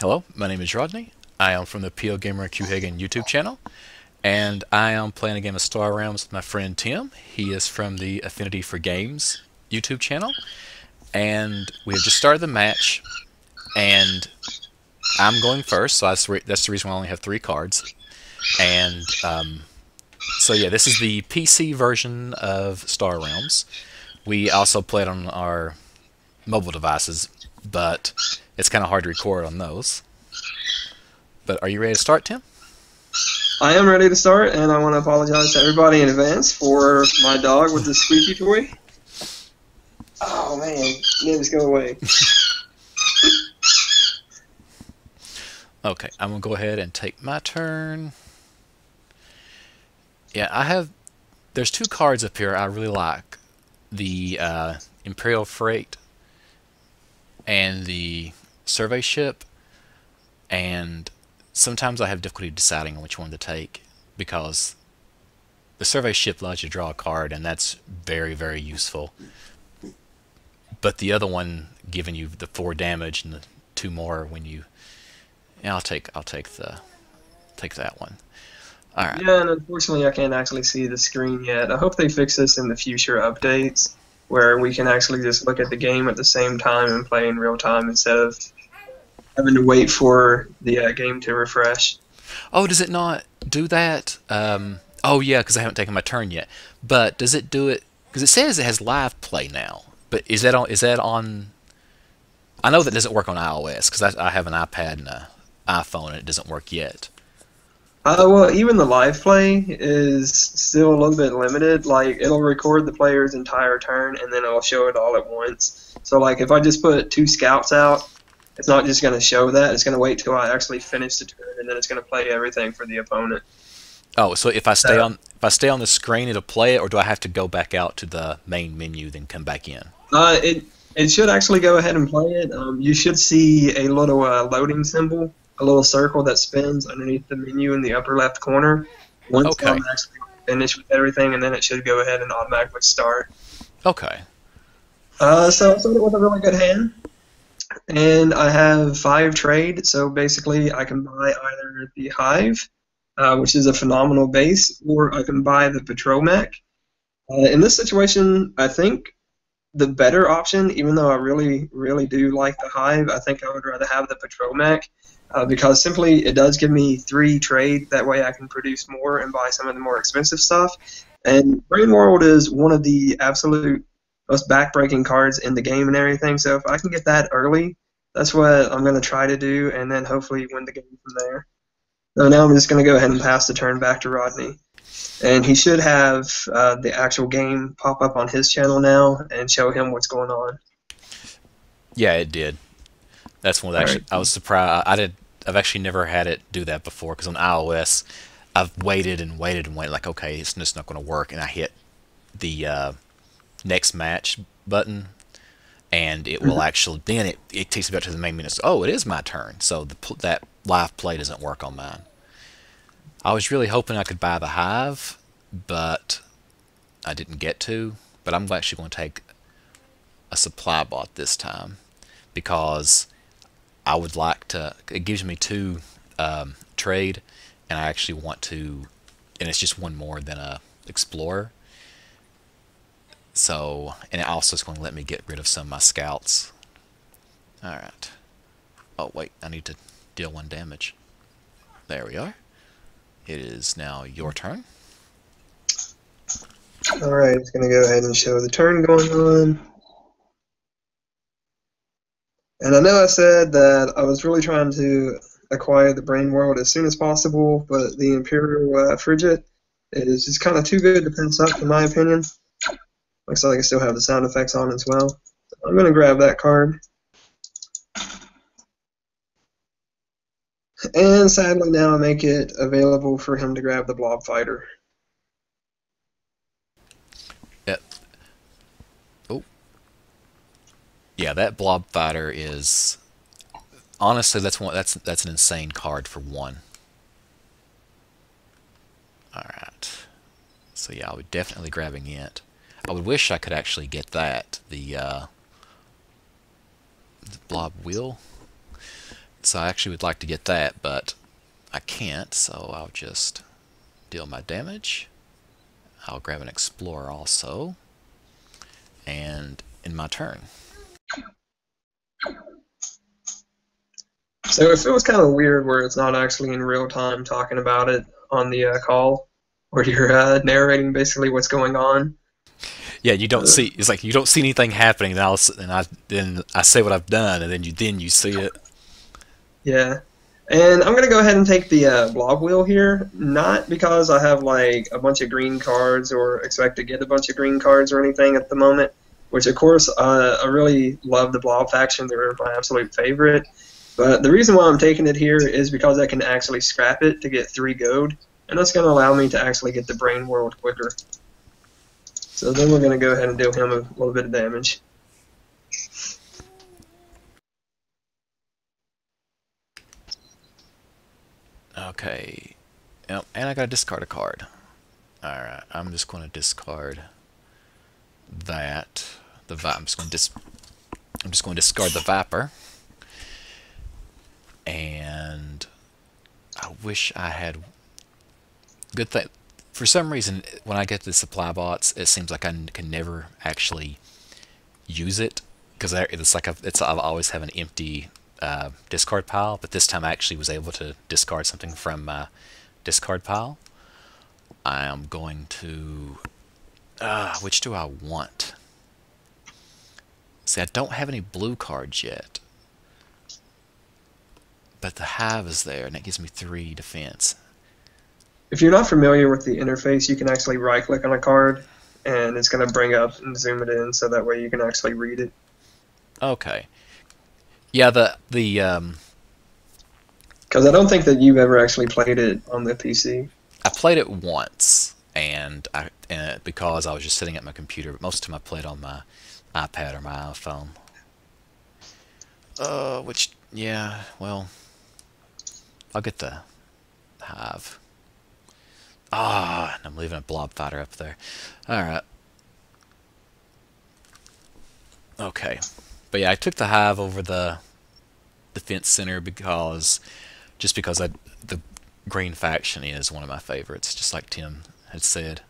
Hello, my name is Rodney. I am from the pOedGamerQuehegan YouTube channel, and I am playing a game of Star Realms with my friend Tim. He is from the Affinity for Games YouTube channel, and we have just started the match, and I'm going first, so that's the reason why I only have 3 cards. And so yeah, this is the PC version of Star Realms. We also play it on our mobile devices, but it's kind of hard to record on those. But are you ready to start, Tim? I am ready to start, and I want to apologize to everybody in advance for my dog with the squeaky toy. Oh man, just go away. Okay, I'm gonna go ahead and take my turn. Yeah, there's 2 cards up here I really like. The Imperial Freight and the Survey Ship, and sometimes I have difficulty deciding on which one to take because the Survey Ship allows you to draw a card, and that's very, very useful. But the other one giving you the 4 damage and the 2 more when you, yeah, I'll take that one. All right. Yeah, and unfortunately, I can't actually see the screen yet. I hope they fix this in the future updates, where we can actually just look at the game at the same time and play in real time instead of having to wait for the game to refresh. Oh, does it not do that? Oh yeah, because I haven't taken my turn yet. But does it do it? Because it says it has live play now. But is that on? Is that on? I know that doesn't work on iOS because I have an iPad and an iPhone, and it doesn't work yet. Well, even the live play is still a little bit limited. Like, it'll record the player's entire turn, and then it'll show it all at once. So, like, if I just put 2 scouts out, it's not just going to show that. It's going to wait till I actually finish the turn, and then it's going to play everything for the opponent. Oh, so if I stay on the screen, it'll play it, or do I have to go back out to the main menu then come back in? It should actually go ahead and play it. You should see a little loading symbol, a little circle that spins underneath the menu in the upper left corner. Once Okay. I'm actually finished with everything, and then it should go ahead and automatically start. Okay. So I started with a really good hand, and I have 5 trade. So basically, I can buy either the Hive, which is a phenomenal base, or I can buy the Patrol Mech. In this situation, I think the better option, even though I really, really do like the Hive, I think I would rather have the Patrol Mech because simply it does give me 3 trade. That way I can produce more and buy some of the more expensive stuff. And Brain World is one of the absolute most backbreaking cards in the game and everything. So if I can get that early, that's what I'm going to try to do, and then hopefully win the game from there. So now I'm just going to go ahead and pass the turn back to Rodney. And he should have the actual game pop up on his channel now and show him what's going on. Yeah, it did. That's one that actually I was surprised. I've actually never had it do that before because on iOS, I've waited and waited and waited. Like, okay, it's just not going to work, and I hit the next match button, and it will actually then it takes me back to the main menu. So, oh, it is my turn. So that live play doesn't work on mine. I was really hoping I could buy the Hive, but I didn't get to. But I'm actually going to take a supply bot this time because I would like to. It gives me 2 trade, and I actually want to. And it's just 1 more than a explorer. So, and it also is going to let me get rid of some of my scouts. All right. Oh wait, I need to deal 1 damage. There we are. It is now your turn. Alright, it's going to go ahead and show the turn going on. And I know I said that I was really trying to acquire the Brain World as soon as possible, but the Imperial Frigate is just kind of too good to pass up, in my opinion. Looks like I still have the sound effects on as well. So I'm going to grab that card. And sadly now I make it available for him to grab the Blob Fighter. Yep. Oh. Yeah, that Blob Fighter is honestly that's an insane card for 1. All right. So yeah, I would definitely grabbing it. I would wish I could actually get that the Blob Wheel. So I actually would like to get that, but I can't, so I'll just deal my damage. I'll grab an Explorer also, and in my turn. So it feels kind of weird where it's not actually in real time talking about it on the call, where you're narrating basically what's going on. Yeah, you don't see. It's like you don't see anything happening, then I say what I've done, and then you see it. Yeah. And I'm going to go ahead and take the blob wheel here, not because I have like a bunch of green cards or expect to get a bunch of green cards or anything at the moment, which of course I really love the blob faction. They're my absolute favorite. But the reason why I'm taking it here is because I can actually scrap it to get 3 gold, and that's going to allow me to actually get the brain world quicker. So then we're going to go ahead and deal him a little bit of damage. Okay. Yep, and I gotta discard a card. Alright, I'm just gonna discard that. I'm just gonna discard the Viper. And I wish I had good thing. For some reason, when I get the supply bots, it seems like I can never actually use it because I've always have an empty discard pile. But this time I actually was able to discard something from my discard pile. I am going to which do I want? See, I don't have any blue cards yet, but the Hive is there, and that gives me 3 defense. If you're not familiar with the interface, you can actually right-click on a card, and it's going to bring up and zoom it in, so that way you can actually read it. Okay. Yeah, the because I don't think that you've ever actually played it on the PC. I played it once, and because I was just sitting at my computer, but most of the time I played on my iPad or my iPhone. Yeah, well, I'll get the Hive. And I'm leaving a blob fighter up there. Alright. Okay. But yeah, I took the Hive over the defense center because the green faction is one of my favorites, just like Tim had said.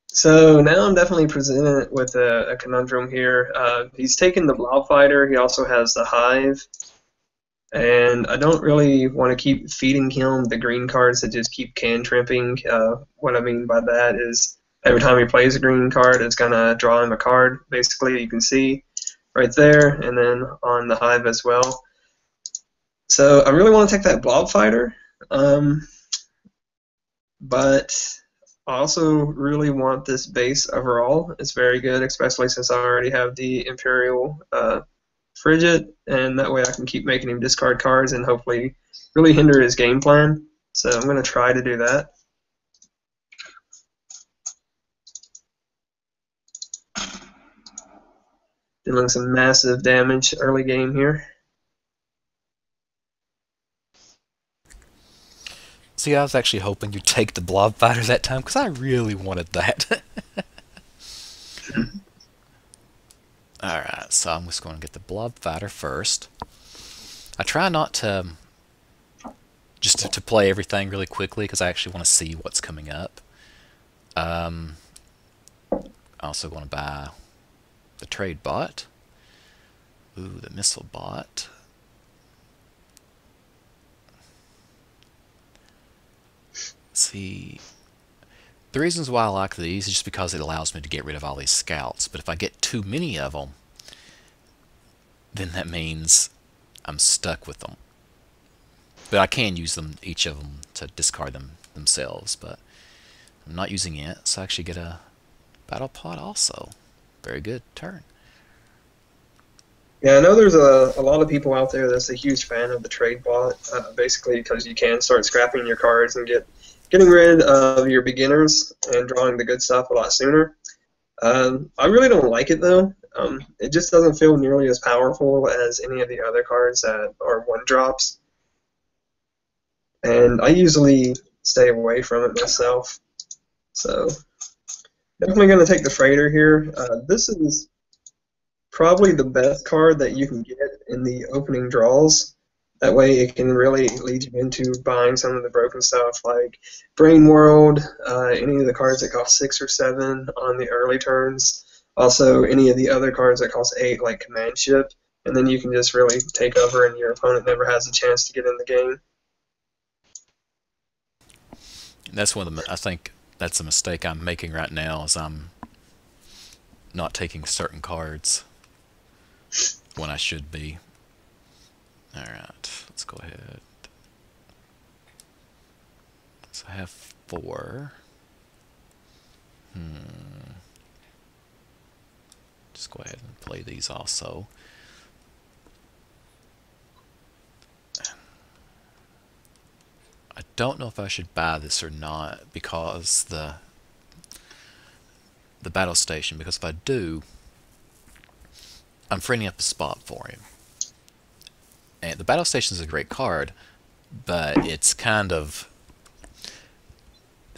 So now I'm definitely presented with a conundrum here. He's taken the blob fighter. He also has the Hive. And I don't really want to keep feeding him the green cards that just keep cantripping. What I mean by that is every time he plays a green card, it's going to draw him a card. Basically, you can see right there, and then on the Hive as well. So I really want to take that blob fighter, but I also really want this base overall. It's very good, especially since I already have the Imperial Frigid, and that way I can keep making him discard cards and hopefully really hinder his game plan. So I'm going to try to do that. Dealing some massive damage early game here. See, I was actually hoping you'd take the blob fighter that time because I really wanted that. Alright, so I'm just going to get the blob fighter first. I try not to just to play everything really quickly because I actually want to see what's coming up. I'm also going to buy the trade bot. Ooh, the missile bot. See, the reasons why I like these is just because it allows me to get rid of all these scouts. But if I get too many of them, then that means I'm stuck with them. But I can use them, each of them, to discard them themselves. But I'm not using it, so I actually get a battle pod also. Very good turn. Yeah, I know there's a lot of people out there that's a huge fan of the trade bot, basically because you can start scrapping your cards and getting rid of your beginners and drawing the good stuff a lot sooner. I really don't like it though. It just doesn't feel nearly as powerful as any of the other cards that are one drops. And I usually stay away from it myself. So definitely going to take the freighter here. This is probably the best card that you can get in the opening draws. That way it can really lead you into buying some of the broken stuff like Brain World, any of the cards that cost 6 or 7 on the early turns. Also, any of the other cards that cost 8, like Command Ship. And then you can just really take over and your opponent never has a chance to get in the game. That's one of the. I think that's a mistake I'm making right now. Is I'm not taking certain cards when I should be. All right, let's go ahead. So I have 4. Just go ahead and play these also. I don't know if I should buy this or not because the battle station, because if I do, I'm freeing up a spot for him. And the battle station is a great card, but it's kind of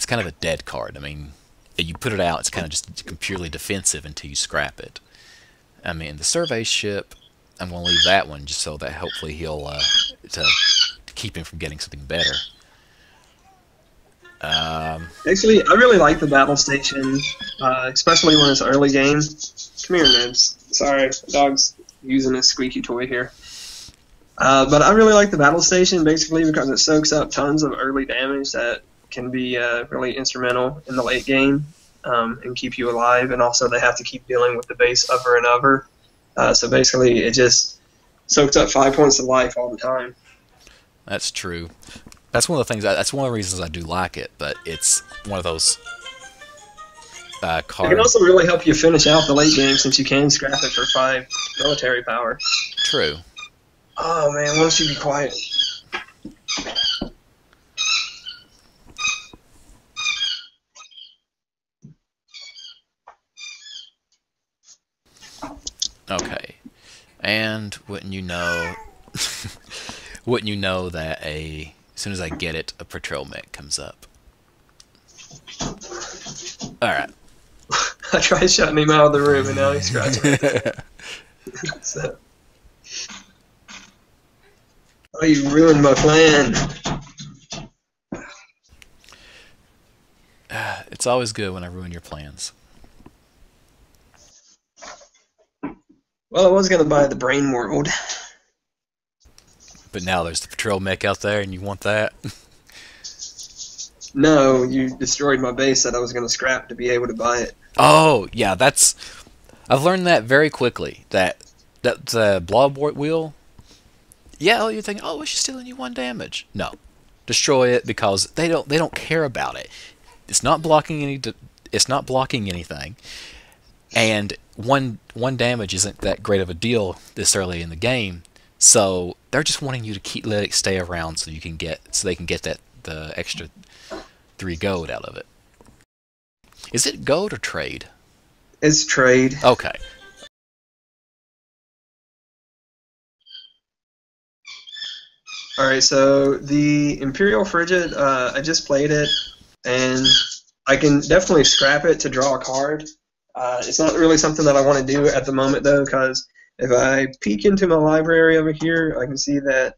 a dead card. I mean, you put it out, it's kind of just purely defensive until you scrap it. I mean, the survey ship, I'm going to leave that one just so that hopefully he'll to keep him from getting something better. Actually, I really like the battle station, especially when it's early game. Come here, Nibs. Sorry, the dog's using a squeaky toy here. But I really like the battle station basically because it soaks up tons of early damage that can be really instrumental in the late game and keep you alive. And also they have to keep dealing with the base over and over. So basically it just soaks up 5 points of life all the time. That's true. That's one of the things. That's one of the reasons I do like it. But it's one of those cards. It can also really help you finish out the late game since you can scrap it for 5 military power. True. Oh man, why don't you be quiet? Okay. And wouldn't you know wouldn't you know that as soon as I get it, a patrol mech comes up. Alright. I tried shutting him out of the room and now he's scratching it. So. Oh, you ruined my plan. It's always good when I ruin your plans. Well, I was going to buy the Brain World. But now there's the patrol mech out there and you want that? No, you destroyed my base that I was going to scrap to be able to buy it. Oh, yeah, I've learned that very quickly. That the blob wheel, yeah, you're thinking, oh, it's just stealing you 1 damage. No. Destroy it because they don't care about it. It's not blocking anything. And one damage isn't that great of a deal this early in the game. So they're just wanting you to let it stay around so they can get the extra 3 gold out of it. Is it gold or trade? It's trade. Okay. Alright, so the Imperial Frigid, I just played it, and I can definitely scrap it to draw a card. It's not really something that I want to do at the moment, though, because if I peek into my library over here, I can see that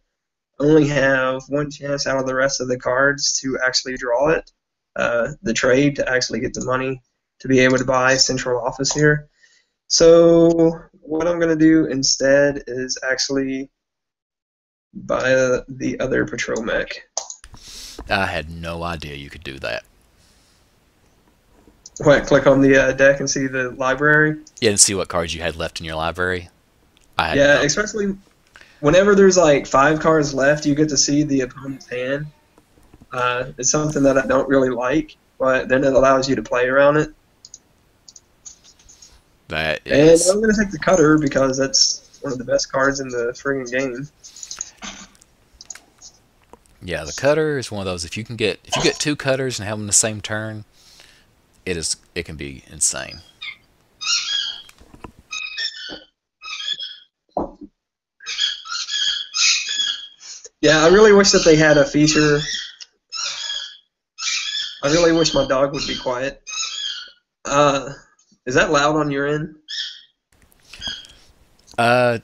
I only have 1 chance out of the rest of the cards to actually draw it, the trade, to actually get the money to be able to buy Central Office here. So what I'm going to do instead is actually buy the other patrol mech. I had no idea you could do that. What, click on the deck and see the library? Yeah, and see what cards you had left in your library. Yeah, especially whenever there's like 5 cards left, you get to see the opponent's hand. It's something that I don't really like, but then it allows you to play around it. That is... And I'm going to take the cutter because that's one of the best cards in the friggin' game. Yeah, the cutter is one of those. If you get 2 cutters and have them the same turn, it can be insane. Yeah, I really wish that they had a feature. I really wish my dog would be quiet. Is that loud on your end? Uh,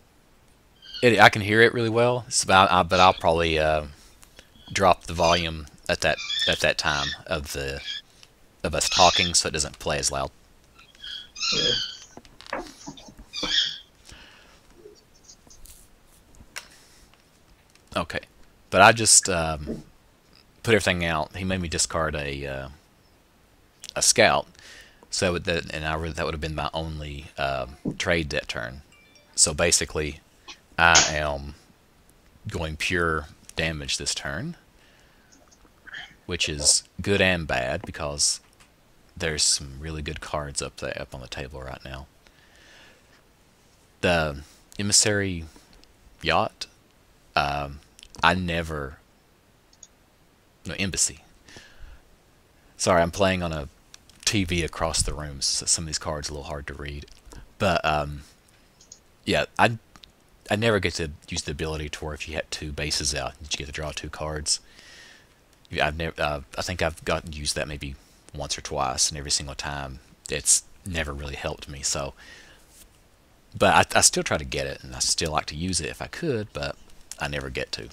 I can hear it really well, but I'll probably drop the volume at that time of us talking so it doesn't play as loud. Yeah. Okay, but I just put everything out. He made me discard a scout, so that and that would have been my only trade that turn. So basically, I am going pure damage this turn, which is good and bad because there's some really good cards up on the table right now. The emissary yacht. I never no embassy. Sorry, I'm playing on a TV across the room, so some of these cards are a little hard to read. But yeah, I never get to use the ability to where if you had two bases out, you get to draw two cards. I've never. I think I've gotten to use that maybe once or twice, and every single time it's never really helped me. So, but I still try to get it, and I still like to use it if I could, but I never get to.